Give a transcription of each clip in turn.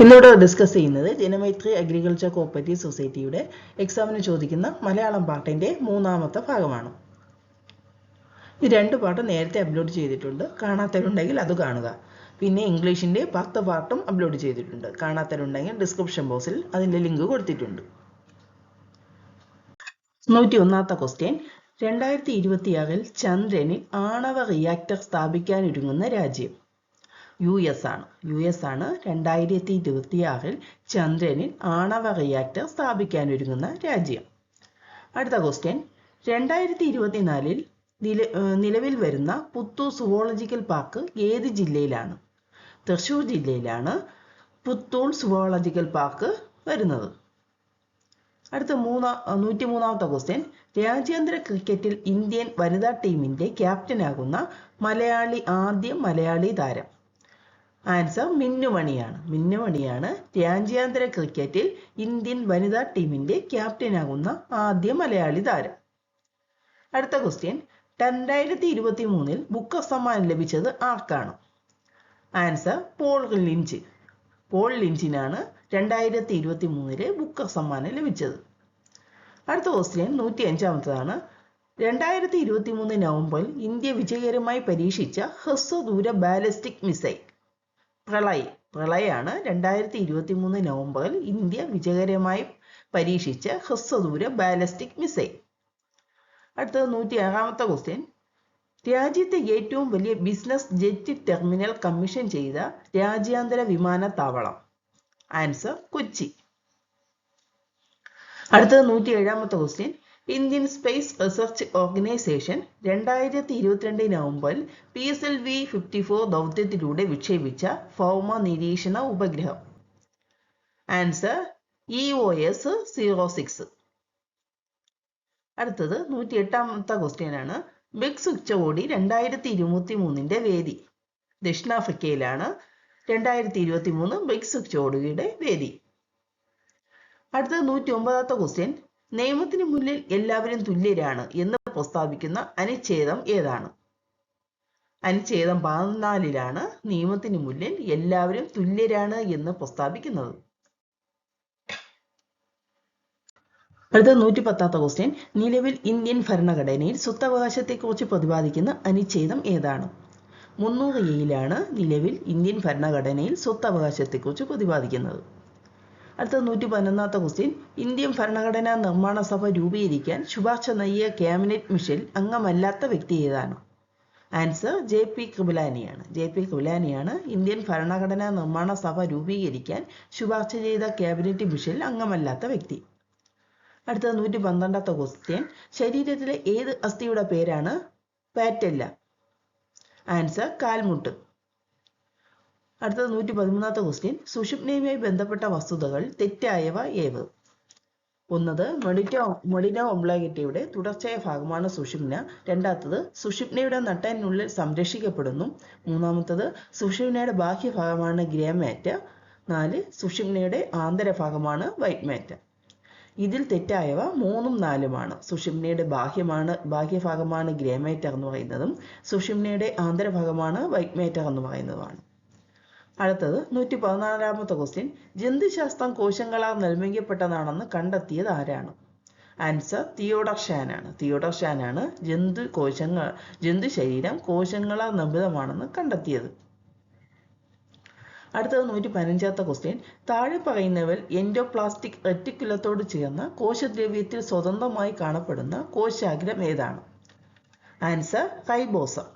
ഇന്നിവിടെ ഡിസ്കസ് ചെയ്യുന്നത് Janamaithri agriculture cooperative സൊസൈറ്റിയുടെ എക്സാമിന് ചോദിക്കുന്ന മലയാളം പാട്ടിൻ്റെ മൂന്നാമത്തെ ഭാഗമാണ്. ഈ രണ്ട് പാട്ട് നേരത്തെ അപ്ലോഡ് ചെയ്തിട്ടുണ്ട്. കാണാത്തവരുണ്ടെങ്കിൽ അത് കാണുക. പിന്നെ ഇംഗ്ലീഷിൻ്റെ 10 പാർട്ടും അപ്ലോഡ് ചെയ്തിട്ടുണ്ട്. കാണാത്തവരുണ്ടെങ്കിൽ ഡിസ്ക്രിപ്ഷൻ ബോക്സിൽ അതിൻ്റെ ലിങ്ക് കൊടുത്തിട്ടുണ്ട്. 101ാമത്തെ ക്വസ്റ്റ്യൻ, 2026 ചന്ദ്രനിൽ ആണവ റിയാക്ടർ സ്ഥാപിക്കാനൊരുങ്ങുന്ന രാജ്യം? US ആണ്. US ആണ് 2026 ചന്ദ്രനിൽ ആണവ റിയാക്ടർ സ്ഥാപിക്കാനൊരുങ്ങുന്ന രാജ്യം. അടുത്ത ക്വസ്റ്റ്യൻ, 2024 നിലവിൽ വരുന്ന പുത്തൂർ സുവോളജിക്കൽ പാർക്ക് ഏത് ജില്ലയിലാണ്? തൃശ്ശൂർ ജില്ലയിലാണ് പുത്തൂർ സുവോളജിക്കൽ പാർക്ക് വരുന്നത്. അടുത്ത 103ാമത്തെ ക്വസ്റ്റ്യൻ, രാജ്യാന്തര ക്രിക്കറ്റിൽ ഇന്ത്യൻ വനിതാ ടീമിന്റെ ക്യാപ്റ്റനാകുന്ന ആദ്യ മലയാളി താരം? ആൻസർ മിന്നുമണിയാണ്. മിന്നുമണിയാണ് രാജ്യാന്തര ക്രിക്കറ്റിൽ ഇന്ത്യൻ വനിതാ ടീമിന്റെ ക്യാപ്റ്റനാകുന്ന ആദ്യ മലയാളി താരം. അടുത്ത ക്വസ്റ്റ്യൻ, 2023 ബുക്കർ സമ്മാനം ലഭിച്ചത് ആർക്കാണ്? Answer Paul Lynch. പോൾ ലിഞ്ചിനാണ് 2023 ബുക്കർ സമ്മാനം ലഭിച്ചത്. അടുത്ത ക്വസ്റ്റ്യൻ 105ാമത്തേതാണ്. 2023 നവംബറിൽ ഇന്ത്യ വിജയകരമായി പരീക്ഷിച്ച ഹ്രസ്വദൂര ബാലിസ്റ്റിക് മിസൈൽ? പ്രളയാണ് 2023 നവംബറിൽ ഇന്ത്യ വിജയകരമായി പരീക്ഷിച്ച ഹ്രസ്വദൂര ബാലിസ്റ്റിക് മിസൈൽ. അടുത്തത് 106ാമത്തെ ക്വസ്റ്റ്യൻ, രാജ്യത്തെ ഏറ്റവും വലിയ ബിസിനസ് ജെറ്റ് ടെർമിനൽ കമ്മീഷൻ ചെയ്ത രാജ്യാന്തര വിമാനത്താവളം? ആൻസർ കൊച്ചി. അടുത്തത് 107ാമത്തെ question, Indian space research organisation 2022 നവംബറിൽ PSLV-54 ദൗത്യത്തിലൂടെ വിക്ഷേപിച്ച ഭൗമ നിരീക്ഷണ ഉപഗ്രഹം? Answer EOS-06. അടുത്തത് 108ാമത്തെ ക്വസ്റ്റ്യൻ ആണ്. ബ്രിക്സ് ഉച്ചകോടി 2023 വേദി? ദക്ഷിണാഫ്രിക്കയിലാണ് 2023 ബ്രിക്സ് ഉച്ചകോടിയുടെ വേദി. അടുത്തത് 109ാമത്തെ ക്വസ്റ്റ്യൻ, നിയമത്തിന് മുന്നിൽ എല്ലാവരും തുല്യരാണ് എന്ന് പ്രസ്താവിക്കുന്ന അനുച്ഛേദം ഏതാണ്? അനുച്ഛേദം 14ലാണ് നിയമത്തിന് മുന്നിൽ എല്ലാവരും തുല്യരാണ് എന്ന് പ്രസ്താവിക്കുന്നത്. അടുത്ത 110ാമത്തെ ക്വസ്റ്റ്യൻ, നിലവിൽ ഇന്ത്യൻ ഭരണഘടനയിൽ സ്വത്തവകാശത്തെക്കുറിച്ച് പ്രതിപാദിക്കുന്ന അനുച്ഛേദം ഏതാണ്? 300A നിലവിൽ ഇന്ത്യൻ ഭരണഘടനയിൽ സ്വത്തവകാശത്തെക്കുറിച്ച് പ്രതിപാദിക്കുന്നത്. അടുത്ത 111ാമത്തെ ക്വസ്റ്റ്യൻ, ഇന്ത്യൻ ഭരണഘടനാ നിർമ്മാണ സഭ രൂപീകരിക്കാൻ ശുപാർശ നൽകിയ ക്യാബിനറ്റ് മിഷനിൽ അംഗമല്ലാത്ത വ്യക്തി ഏതാണ്? Answer JP കൃപലാനിയാണ്. JP കൃപലാനിയാണ് ഇന്ത്യൻ ഭരണഘടനാ നിർമ്മാണ സഭ രൂപീകരിക്കാൻ ശുപാർശ ചെയ്ത ക്യാബിനറ്റ് മിഷനിൽ അംഗമല്ലാത്ത വ്യക്തി. അടുത്ത 112ാമത്തെ ക്വസ്റ്റ്യൻ, ശരീരത്തിലെ ഏത് അസ്ഥിയുടെ പേരാണ് പാറ്റല്ല? ആൻസർ കാൽമുട്ട്. അടുത്തത് 113ാമത്തെ ക്വസ്റ്റ്യൻ, സുഷുപ്നയുമായി ബന്ധപ്പെട്ട വസ്തുതകൾ തെറ്റായവ ഏത്? ഒന്നത് മെഡിന ഒബ്ലോഗറ്റയുടെ തുടർച്ചയായ ഭാഗമാണ് സുഷുപ്ന. രണ്ടാമത്തത് സുഷുപ്നയുടെ നട്ടലിനുള്ളിൽ സംരക്ഷിക്കപ്പെടുന്നു. മൂന്നാമത്തത് സുഷുപ്നയുടെ ബാഹ്യഭാഗമാണ് ഗ്രേ മാറ്റർ. 4 സുഷുപ്നയുടെ ആന്തരഭാഗമാണ് വൈറ്റ് മാറ്റർ. ഇതിൽ തെറ്റായവ 3ഉം 4ഉമാണ്. സുഷുപ്നയുടെ ബാഹ്യഭാഗമാണ് ഗ്രേ മാറ്റർ എന്ന് പറയുന്നതും സുഷുപ്നയുടെ ആന്തരഭാഗമാണ് വൈറ്റ് മാറ്റർ എന്ന് പറയുന്നതുമാണ്. അടുത്തത് 114ാമത്തെ ക്വസ്റ്റ്യൻ, ജന്തുശാസ്ത്രം കോശങ്ങളാൽ നിർമ്മിക്കപ്പെട്ടതാണെന്ന് കണ്ടെത്തിയത് ആരാണ്? ആൻസർ തിയോഡർ ഷാനാണ്. തിയോഡർ ഷാനാണ് ജന്തു ശരീരം കോശങ്ങളാൽ നിർമ്മിതമാണെന്ന് കണ്ടെത്തിയത്. അടുത്തത് 115ാമത്തെ ക്വസ്റ്റ്യൻ, താഴെ പറയുന്നവൽ എൻഡോപ്ലാസ്റ്റിക് റെറ്റിക്കുലത്തോട് ചേർന്ന കോശദ്രവ്യത്തിൽ സ്വതന്ത്രമായി കാണപ്പെടുന്ന കോശാഗ്രം ഏതാണ്? ആൻസർ റൈബോസം.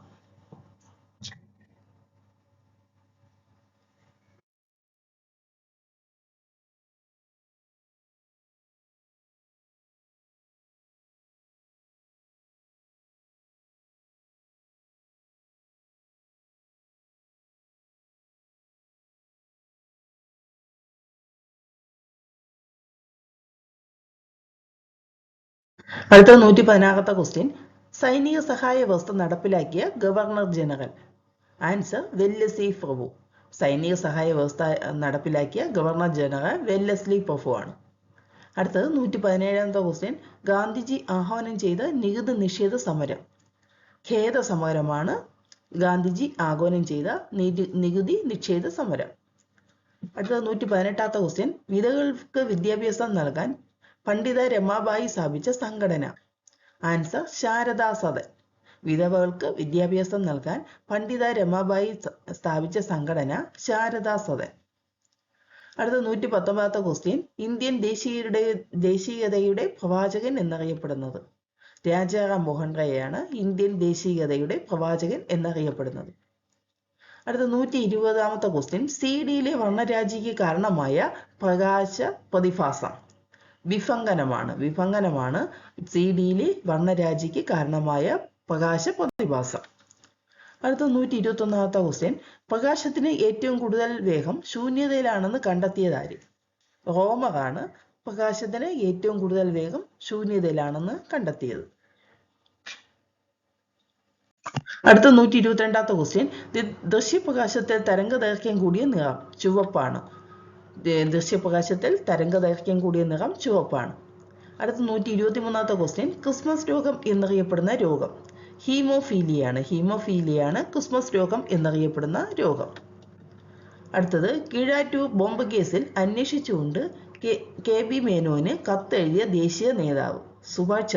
അടുത്ത 116ാമത്തെ ക്വസ്റ്റ്യൻ, സൈനിക സഹായ വ്യവസ്ഥ നടപ്പിലാക്കിയ ഗവർണർ ജനറൽ? ആൻസർ വെല്ലസ്ലി പ്രഭു. സൈനിക സഹായ വ്യവസ്ഥ നടപ്പിലാക്കിയ ഗവർണർ ജനറൽ വെല്ലസ്ലി പ്രഭു ആണ്. അടുത്തത് 117ാമത്തെ ക്വസ്റ്റ്യൻ, ഗാന്ധിജി ആഹ്വാനം ചെയ്ത നികുതി നിഷേധ സമരം? ഖേദ സമരമാണ് ഗാന്ധിജി ആഹ്വാനം ചെയ്ത നികുതി നിഷേധ സമരം. അടുത്ത 118ാമത്തെ ക്വസ്റ്റ്യൻ, വിധവകൾക്ക് വിദ്യാഭ്യാസം നൽകാൻ പണ്ഡിത രമാബായി സ്ഥാപിച്ച സംഘടന. ആൻസർ ശാരദാ സദൻ. വിധവകൾക്ക് വിദ്യാഭ്യാസം നൽകാൻ പണ്ഡിത രമാബായി സ്ഥാപിച്ച സംഘടന ശാരദാ സദൻ. അടുത്ത 119ാമത്തെ ക്വസ്റ്റ്യൻ, ഇന്ത്യൻ ദേശീയതയുടെ പ്രവാചകൻ എന്നറിയപ്പെടുന്നത്. രാജാറാം മോഹൻ റോയിയാണ് ഇന്ത്യൻ ദേശീയതയുടെ പ്രവാചകൻ എന്നറിയപ്പെടുന്നത്. അടുത്ത 120ാമത്തെ ക്വസ്റ്റ്യൻ, CD-യിലെ വർണ്ണരാജിക്ക് കാരണമായ പ്രകാശ പ്രതിഭാസം. വിഭംഗനമാണ് CD-യിലെ വർണ്ണരാജിക്ക് കാരണമായ പ്രകാശ പ്രതിഭാസം. അടുത്ത 121ാമത്തെ ക്വസ്റ്റ്യൻ, പ്രകാശത്തിന് ഏറ്റവും കൂടുതൽ വേഗം ശൂന്യതയിലാണെന്ന് കണ്ടെത്തിയതാര്? റോമറാണ് പ്രകാശത്തിന് ഏറ്റവും കൂടുതൽ വേഗം ശൂന്യതയിലാണെന്ന് കണ്ടെത്തിയത്. അടുത്ത 122ാമത്തെ ക്വസ്റ്റ്യൻ, ദൃശ്യപ്രകാശത്തിൽ തരംഗദൈർഘ്യം കൂടിയ നിറം ചുവപ്പാണ്. ദൃശ്യപ്രകാശത്തിൽ തരംഗദൈർഘ്യം കൂടിയ നിറം ചുവപ്പാണ്. അടുത്ത 123ാമത്തെ ക്വസ്റ്റ്യൻ, ക്രിസ്മസ് രോഗം എന്നറിയപ്പെടുന്ന രോഗം. ഹീമോഫീലിയാണ് ക്രിസ്മസ് രോഗം എന്നറിയപ്പെടുന്ന രോഗം. അടുത്തത്, കീഴാറ്റൂർ ബോംബ് കേസിൽ അന്വേഷിച്ചുകൊണ്ട് KB മേനോന് കത്തെഴുതിയ ദേശീയ നേതാവ്. സുഭാഷ്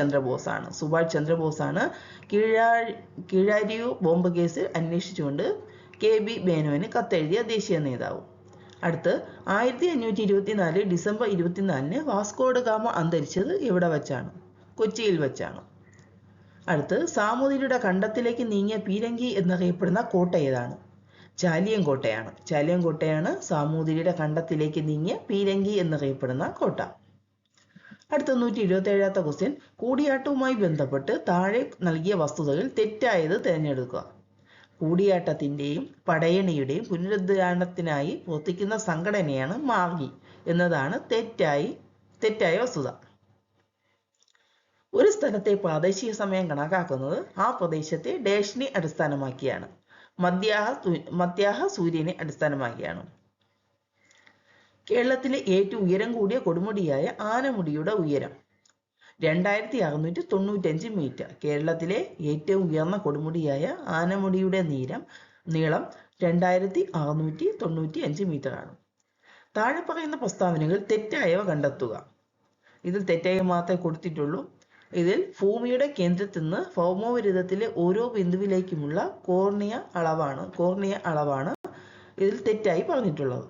ചന്ദ്രബോസാണ് കീഴാറ്റൂർ ബോംബ് കേസിൽ അന്വേഷിച്ചുകൊണ്ട് KB മേനോന് കത്തെഴുതിയ ദേശീയ നേതാവ്. അടുത്ത് 1524 ഡിസംബർ 24 വാസ്കോ ഡ ഗാമ അന്തരിച്ചത് എവിടെ വച്ചാണ്? കൊച്ചിയിൽ വച്ചാണ്. അടുത്ത്, സാമൂതിരിയുടെ കണ്ടത്തിലേക്ക് നീങ്ങിയ പീരങ്കി എന്നറിയപ്പെടുന്ന കോട്ട ഏതാണ്? ചാലിയൻകോട്ടയാണ് സാമൂതിരിയുടെ കണ്ടത്തിലേക്ക് നീങ്ങിയ പീരങ്കി എന്നറിയപ്പെടുന്ന കോട്ട. അടുത്ത 127ാമത്തെ ക്വസ്റ്റ്യൻ, കൂടിയാട്ടവുമായി ബന്ധപ്പെട്ട് താഴെ നൽകിയ വസ്തുതകൾ തെറ്റായത് തിരഞ്ഞെടുക്കുക. കൂടിയാട്ടത്തിന്റെയും പടയണിയുടെയും പുനരുദ്ധാരണത്തിനായി പ്രവർത്തിക്കുന്ന സംഘടനയാണ് മാർഗി എന്നതാണ് തെറ്റായ വസ്തുത. ഒരു സ്ഥലത്തെ പ്രാദേശിക സമയം കണക്കാക്കുന്നത് ആ പ്രദേശത്തെ ഡേഷിനെ അടിസ്ഥാനമാക്കിയാണ്. മധ്യാഹ സൂര്യനെ അടിസ്ഥാനമാക്കിയാണ്. കേരളത്തിലെ ഏറ്റവും ഉയരം കൂടിയ കൊടുമുടിയായ ആനമുടിയുടെ ഉയരം 2695 മീറ്റർ. കേരളത്തിലെ ഏറ്റവും ഉയർന്ന കൊടുമുടിയായ ആനമുടിയുടെ നീളം 2695 മീറ്റർ ആണ്. താഴെ പറയുന്ന പ്രസ്താവനകൾ തെറ്റായവ കണ്ടെത്തുക. ഇതിൽ തെറ്റായവ മാത്രമേ കൊടുത്തിട്ടുള്ളൂ. ഇതിൽ ഭൂമിയുടെ കേന്ദ്രത്തിൽ നിന്ന് ഭൗമോപരിതലത്തിലെ ഓരോ ബിന്ദുവിലേക്കുമുള്ള കോർണിയ അളവാണ് ഇതിൽ തെറ്റായി പറഞ്ഞിട്ടുള്ളത്.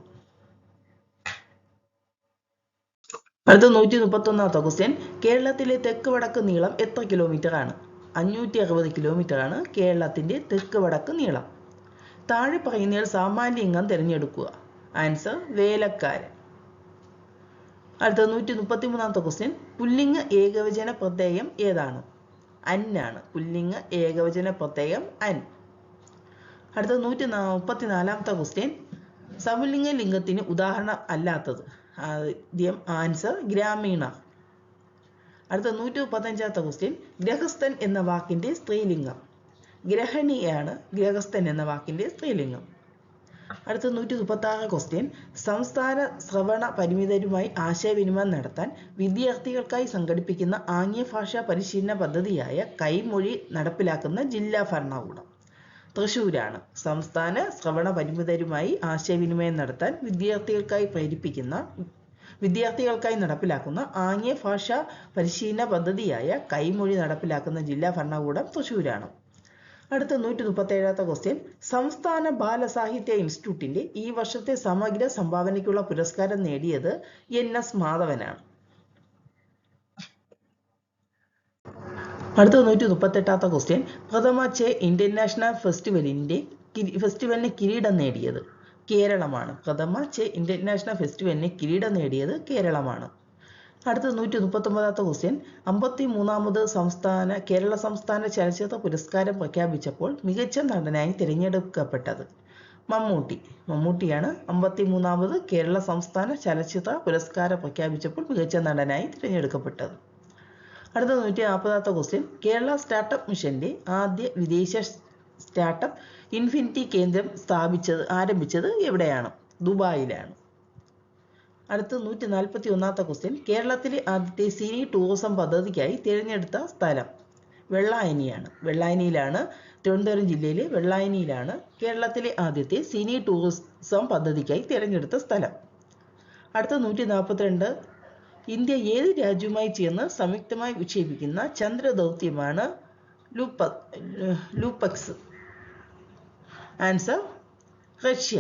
അടുത്ത 131ാമത്തെ ക്വസ്റ്റ്യൻ, കേരളത്തിലെ തെക്ക് വടക്ക് നീളം എത്ര കിലോമീറ്റർ ആണ്? 560 കിലോമീറ്റർ ആണ് കേരളത്തിന്റെ തെക്ക് വടക്ക് നീളം. താഴെ പറയുന്നതിൽ സാമാന്യലിംഗം തിരഞ്ഞെടുക്കുക. ആൻസർ വേലക്കാരൻ. അടുത്ത 133ാമത്തെ ക്വസ്റ്റ്യൻ, പുല്ലിംഗ ഏകവചന പ്രത്യയം ഏതാണ്? അന്നാണ്. പുല്ലിംഗ ഏകവചന പ്രത്യയം അൻ. അടുത്ത 134ാമത്തെ ക്വസ്റ്റ്യൻ, സമലിംഗ ലിംഗത്തിന് ഉദാഹരണം അല്ലാത്തത്. ആൻസർ ഗ്രാമീണ. അടുത്ത 135ാമത്തെ ക്വസ്റ്റ്യൻ, ഗ്രഹസ്ഥൻ എന്ന വാക്കിന്റെ സ്ത്രീലിംഗം. ഗ്രഹണിയാണ് ഗ്രഹസ്ഥൻ എന്ന വാക്കിന്റെ സ്ത്രീലിംഗം. അടുത്ത 136 ക്വസ്റ്റ്യൻ, സംസ്ഥാന ശ്രവണ പരിമിതരുമായി ആശയവിനിമയം നടത്താൻ വിദ്യാർത്ഥികൾക്കായി സംഘടിപ്പിക്കുന്ന ആംഗ്യ ഭാഷാ പരിശീലന പദ്ധതിയായ കൈമൊഴി നടപ്പിലാക്കുന്ന ജില്ലാ ഭരണകൂടം. തൃശ്ശൂരാണ്. സംസ്ഥാന ശ്രവണ പരിമിതരുമായി ആശയവിനിമയം നടത്താൻ വിദ്യാർത്ഥികൾക്കായി നടപ്പിലാക്കുന്ന ആംഗ്യ ഭാഷാ പരിശീലന പദ്ധതിയായ കൈമൊഴി നടപ്പിലാക്കുന്ന ജില്ലാ ഭരണകൂടം തൃശ്ശൂരാണ്. അടുത്ത 137ാമത്തെ ക്വസ്റ്റ്യൻ, സംസ്ഥാന ബാലസാഹിത്യ ഇൻസ്റ്റിറ്റ്യൂട്ടിന്റെ ഈ വർഷത്തെ സമഗ്ര സംഭാവനയ്ക്കുള്ള പുരസ്കാരം നേടിയത് NS മാധവനാണ്. അടുത്ത 138ാമത്തെ ക്വസ്റ്റ്യൻ, പ്രഥമ ചെ ഇന്റർനാഷണൽ ഫെസ്റ്റിവലിന് കിരീടം നേടിയത് കേരളമാണ്. പ്രഥമ ചെ ഇന്റർനാഷണൽ ഫെസ്റ്റിവലിന് കിരീടം നേടിയത് കേരളമാണ്. അടുത്ത 139ാമത്തെ ക്വസ്റ്റ്യൻ, 53ാമത് കേരള സംസ്ഥാന ചലച്ചിത്ര പുരസ്കാരം പ്രഖ്യാപിച്ചപ്പോൾ മികച്ച നടനായി തിരഞ്ഞെടുക്കപ്പെട്ടത് മമ്മൂട്ടിയാണ്. 53ാമത് കേരള സംസ്ഥാന ചലച്ചിത്ര പുരസ്കാരം പ്രഖ്യാപിച്ചപ്പോൾ മികച്ച നടനായി തിരഞ്ഞെടുക്കപ്പെട്ടത്. അടുത്ത 140ാമത്തെ ക്വസ്റ്റ്യൻ, കേരള സ്റ്റാർട്ടപ്പ് മിഷന്റെ ആദ്യ വിദേശ സ്റ്റാർട്ടപ്പ് ഇൻഫിനിറ്റി കേന്ദ്രം ആരംഭിച്ചത് എവിടെയാണ്? ദുബായിലാണ്. അടുത്ത 141ാമത്തെ ക്വസ്റ്റ്യൻ, കേരളത്തിലെ ആദ്യത്തെ സിനി ടൂറിസം പദ്ധതിക്കായി തിരഞ്ഞെടുത്ത സ്ഥലം വെള്ളായനിയാണ്. വെള്ളായനിയിലാണ്, തിരുവനന്തപുരം ജില്ലയിലെ വെള്ളായനിയിലാണ് കേരളത്തിലെ ആദ്യത്തെ സിനി ടൂറിസം പദ്ധതിക്കായി തിരഞ്ഞെടുത്ത സ്ഥലം. അടുത്ത 142, ഇന്ത്യ ഏത് രാജ്യവുമായി ചേർന്ന് സംയുക്തമായി വിക്ഷേപിക്കുന്ന ചന്ദ്രദൗത്യമാണ് ലൂപക്സ്? Answer Russia.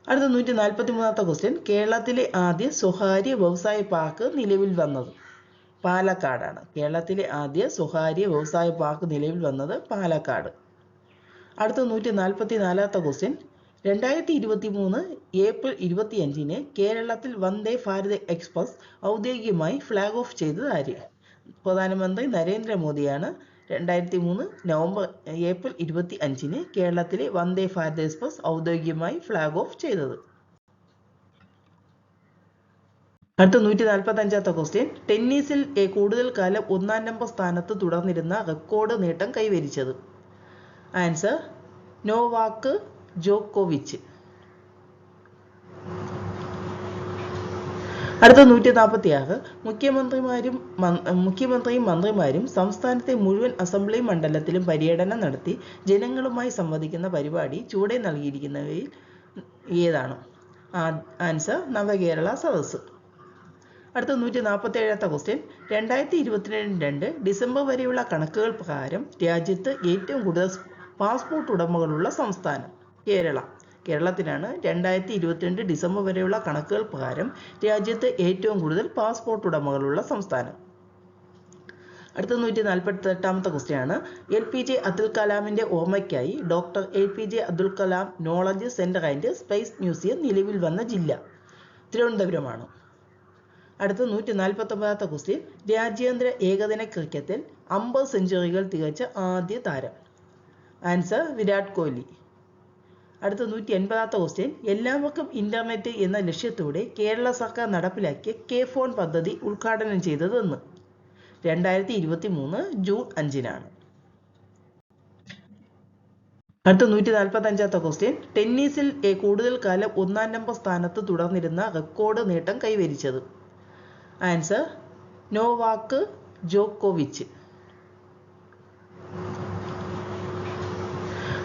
അടുത്ത 143 ക്വസ്റ്റ്യൻ, കേരളത്തിലെ ആദ്യ സ്വകാര്യ വ്യവസായ പാർക്ക് നിലവിൽ വന്നത്? പാലക്കാടാണ്. കേരളത്തിലെ ആദ്യ സ്വകാര്യ വ്യവസായ പാർക്ക് നിലവിൽ വന്നത് പാലക്കാട്. അടുത്ത 144 ക്വസ്റ്റ്യൻ, 2023 ഏപ്രിൽ 25 കേരളത്തിൽ വന്ദേ ഭാരത് എക്സ്പ്രസ് ഔദ്യോഗികമായി ഫ്ലാഗ് ഓഫ് ചെയ്തത് ആര്? പ്രധാനമന്ത്രി നരേന്ദ്രമോദിയാണ് 2003 ഏപ്രിൽ 25 കേരളത്തിലെ വന്ദേ ഭാരത് എക്സ്പ്രസ് ഔദ്യോഗികമായി ഫ്ലാഗ് ഓഫ് ചെയ്തത്. അടുത്ത 145 ക്വസ്റ്റ്യൻ, ടെന്നീസിൽ കൂടുതൽ കാലം 1-ാം നമ്പർ സ്ഥാനത്ത് തുടർന്നിരുന്ന റെക്കോർഡ് നേട്ടം കൈവരിച്ചത്? ആൻസർ നോവാക്ക് ജോക്കോവിച്ച്. അടുത്ത 146, മുഖ്യമന്ത്രിയും മന്ത്രിമാരും സംസ്ഥാനത്തെ മുഴുവൻ അസംബ്ലി മണ്ഡലത്തിലും പര്യടനം നടത്തി ജനങ്ങളുമായി സംവദിക്കുന്ന പരിപാടി ചുവടെ നൽകിയിരിക്കുന്നവയിൽ ഏതാണ്? ആൻസർ നവകേരള സദസ്സ്. അടുത്ത 147 ക്വസ്റ്റ്യൻ, 2022 ഡിസംബർ വരെയുള്ള കണക്കുകൾ പ്രകാരം രാജ്യത്ത് ഏറ്റവും കൂടുതൽ പാസ്പോർട്ട് ഉടമകളുള്ള സംസ്ഥാനം? കേരളത്തിനാണ് 2022 ഡിസംബർ വരെയുള്ള കണക്കുകൾ പ്രകാരം രാജ്യത്ത് ഏറ്റവും കൂടുതൽ പാസ്പോർട്ട് ഉടമകളുള്ള സംസ്ഥാനം. അടുത്ത 148 ക്വസ്റ്റ്യൻ ആണ്, APJ അബ്ദുൽ കലാമിന്റെ ഓർമ്മയ്ക്കായി doctor APJ Abdul Kalam knowledge centre and space museum നിലവിൽ വന്ന ജില്ല? തിരുവനന്തപുരമാണ്. അടുത്ത 149 ക്വസ്റ്റ്യൻ, രാജ്യാന്തര ഏകദിന ക്രിക്കറ്റിൽ 50 സെഞ്ചുറികൾ തികച്ച ആദ്യ താരം? ആൻസർ വിരാട് കോഹ്ലി. അടുത്ത 180 ക്വസ്റ്റ്യൻ, എല്ലാവർക്കും ഇന്റർനെറ്റ് എന്ന ലക്ഷ്യത്തോടെ കേരള സർക്കാർ നടപ്പിലാക്കിയ കെ-ഫോൺ പദ്ധതി ഉദ്ഘാടനം ചെയ്തത് എന്ന്? 2023 ജൂൺ 5. അടുത്ത 145 ക്വസ്റ്റ്യൻ, ടെന്നീസിൽ കൂടുതൽ കാലം 1-ാം നമ്പർ സ്ഥാനത്ത് തുടർന്നിരുന്ന റെക്കോർഡ് നേട്ടം കൈവരിച്ചത്? ആൻസർ നോവാക്ക് ജോക്കോവിച്ച്.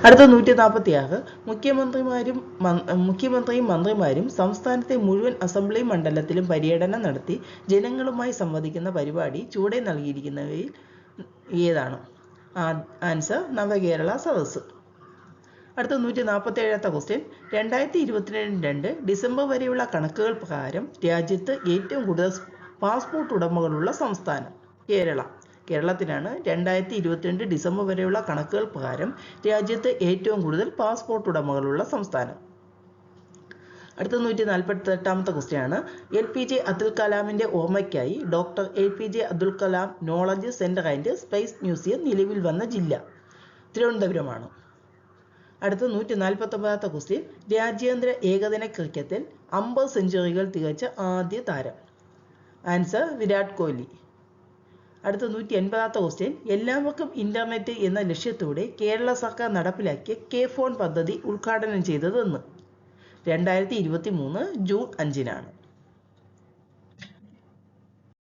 അടുത്ത 146, മുഖ്യമന്ത്രിയും മന്ത്രിമാരും സംസ്ഥാനത്തെ മുഴുവൻ അസംബ്ലി മണ്ഡലത്തിലും പര്യടനം നടത്തി ജനങ്ങളുമായി സംവദിക്കുന്ന പരിപാടി ചുവടെ നൽകിയിരിക്കുന്നവയിൽ ഏതാണ്? ആൻസർ നവകേരള സദസ്സ്. അടുത്ത 147 ക്വസ്റ്റ്യൻ, 2022 ഡിസംബർ വരെയുള്ള കണക്കുകൾ പ്രകാരം രാജ്യത്ത് ഏറ്റവും കൂടുതൽ പാസ്പോർട്ട് ഉടമകളുള്ള സംസ്ഥാനം? കേരളത്തിനാണ് 2022 ഡിസംബർ വരെയുള്ള കണക്കുകൾ പ്രകാരം രാജ്യത്ത് ഏറ്റവും കൂടുതൽ പാസ്പോർട്ട് ഉടമകളുള്ള സംസ്ഥാനം. അടുത്ത 148 ക്വസ്റ്റ്യൻ ആണ്, APJ അബ്ദുൽ കലാമിന്റെ ഓർമ്മയ്ക്കായി doctor APJ Abdul Kalam knowledge centre and space museum നിലവിൽ വന്ന ജില്ല? തിരുവനന്തപുരമാണ്. അടുത്ത 149 ക്വസ്റ്റ്യൻ, രാജ്യാന്തര ഏകദിന ക്രിക്കറ്റിൽ 50 സെഞ്ചുറികൾ തികച്ച ആദ്യ താരം? ആൻസർ വിരാട് കോഹ്ലി. അടുത്ത 180 ക്വസ്റ്റ്യൻ, എല്ലാവർക്കും ഇന്റർനെറ്റ് എന്ന ലക്ഷ്യത്തോടെ കേരള സർക്കാർ നടപ്പിലാക്കിയ കെ-ഫോൺ പദ്ധതി ഉദ്ഘാടനം ചെയ്തത് എന്ന്? 2023 ജൂൺ 5.